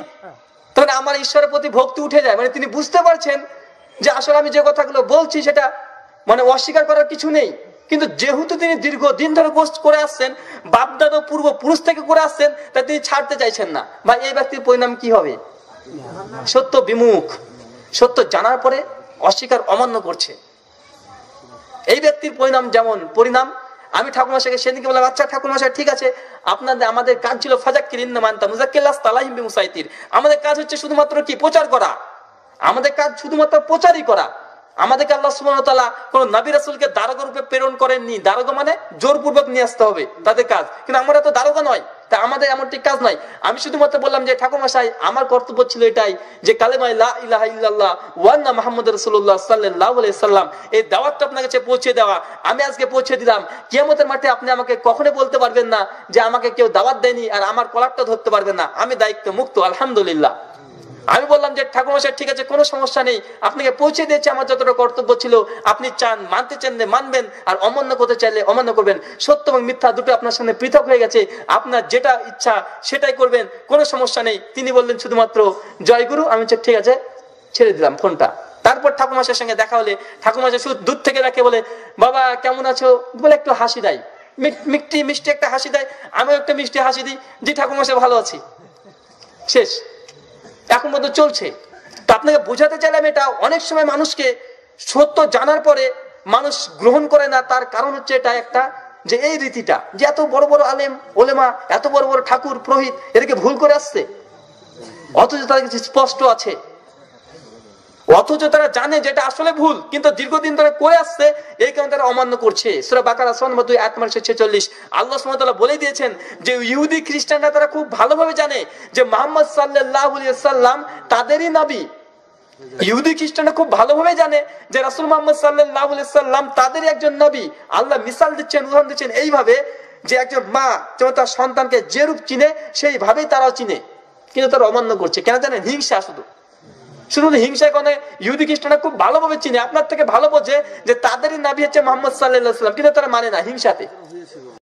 তখন আমার ঈশ্বরের প্রতি ভক্তি উঠে যায়। মানে তিনি বুঝতে পারছেন যে আসলে আমি যে কথাগুলো বলছি সেটা মানে অস্বীকার করার কিছু নেই, কিন্তু যেহেতু তিনি দীর্ঘদিন ধরে করে আসছেন, বাপদাদা পূর্বপুরুষ থেকে করে আসছেন, তা তিনি ছাড়তে চাইছেন না। বা এই ব্যক্তির পরিণাম কি হবে? সত্য বিমুখ, সত্য জানার পরে অস্বীকার অমান্য করছে। এই ব্যক্তির পরিণাম যেমন পরিণাম, আমি ঠাকুরমশাইকে সেদিনকে বললাম আচ্ছা ঠাকুরমশাই ঠিক আছে, আমাদের কাজ ছিল আমাদের কাজ হচ্ছে শুধুমাত্র কি প্রচার করা, আমাদের কাজ শুধুমাত্র প্রচারই করা। আমাদেরকে আল্লাহ সুবহানাহু ওয়া তাআলা কোন নবী রাসূলকে দারোগা রূপে প্রেরণ করেননি। দারোগা মানে জোরপূর্বক নিয়ে আসতে হবে তাদের কাজ, কিন্তু আমরা তো দারোগা নয়, তা আমাদের এমন ঠিক কাজ নয়। আমি শুধুমাত্র বললাম যে ঠাকুরমশাই আমার কর্তব্য ছিল এটাই যে কালেমা লা ইলাহা ইল্লাল্লাহ ওয়া আন্না মুহাম্মাদুর রাসূলুল্লাহ সাল্লাল্লাহু আলাইহি সাল্লাম, এই দাওয়াতটা আপনার কাছে পৌঁছে দেওয়া। আমি আজকে পৌঁছে দিলাম, কিয়ামতের মাঠে আপনি আমাকে কখনো বলতে পারবেন না যে আমাকে কেউ দাওয়াত দেয়নি আর আমার কলারটা ধরতে পারবেন না। আমি দায়িত্ব মুক্ত, আলহামদুলিল্লাহ। আমি বললাম যে ঠাকুরমশাই ঠিক আছে, কোনো সমস্যা নেই, আপনাকে পৌঁছে দিয়েছে, আমার যতটা কর্তব্য ছিল। আপনি চান মানতে চাইলে মানবেন আর অমান্য করতে চাইলে অমান্য করবেন। সত্য এবং মিথ্যা দুটো আপনার সামনে পৃথক হয়ে গেছে, আপনার যেটা ইচ্ছা সেটাই করবেন, কোনো সমস্যা নেই। তিনি বললেন শুধুমাত্র জয়গুরু। আমি ঠিক আছে, ছেড়ে দিলাম ফোনটা। তারপর ঠাকুরমশাইয়ের সঙ্গে দেখা হলে ঠাকুরমশাই শুধু দূর থেকে দেখে বলে বাবা কেমন আছো বলে একটু হাসি দেয়, মিষ্টি একটা হাসি দেয়। আমিও একটা মিষ্টি হাসি দিই, জি ঠাকুরমশাই ভালো আছি, শেষ। এখন মতো চলছে। তো আপনাকে বোঝাতে চাইলাম এটা, অনেক সময় মানুষকে সত্য জানার পরে মানুষ গ্রহণ করে না, তার কারণ হচ্ছে এটা একটা, যে এই রীতিটা, যে এত বড় বড় আলেম ওলেমা, এত বড় বড় ঠাকুর পুরোহিত এদেরকে ভুল করে আসছে, অথচ তাদের কাছে স্পষ্ট আছে, অথচ তারা জানে যেটা আসলে ভুল, কিন্তু দীর্ঘদিন ধরে করে আসছে, এই কারণে তারা অমান্য করছে। সূরা বাকারা 2 আয়াত 46 আল্লাহ সুবহানাহু ওয়া তাআলা বলে দিয়েছেন যে ইহুদি খ্রিস্টানরা তারা খুব ভালোভাবে জানে যে মুহাম্মদ সাল্লাল্লাহু আলাইহি ওয়াসাল্লাম তাদেরই নবী। ইহুদি খ্রিস্টানরা খুব ভালোভাবে জানে যে রাসূল মুহাম্মদ সাল্লাল্লাহু আলাইহি ওয়াসাল্লাম তাদেরই একজন নবী। আল্লাহ মিসাল দিচ্ছেন, উদাহরণ দিচ্ছেন এইভাবে যে একজন মা যেমন তার সন্তানকে যে রূপ চিনে সেইভাবেই তারাও চিনে, কিন্তু তারা অমান্য করছে। কেন জানেন? হিংসা। শুধু হিংসার কারণে ইহুদি খ্রিস্টানরা খুব ভালোভাবে চিনে, আপনার থেকে ভালো বোঝে যে তাদেরই নবী হচ্ছে মুহাম্মদ সাল্লাল্লাহু আলাইহি ওয়াসাল্লাম, কিন্তু তারা মানে না হিংসাতে।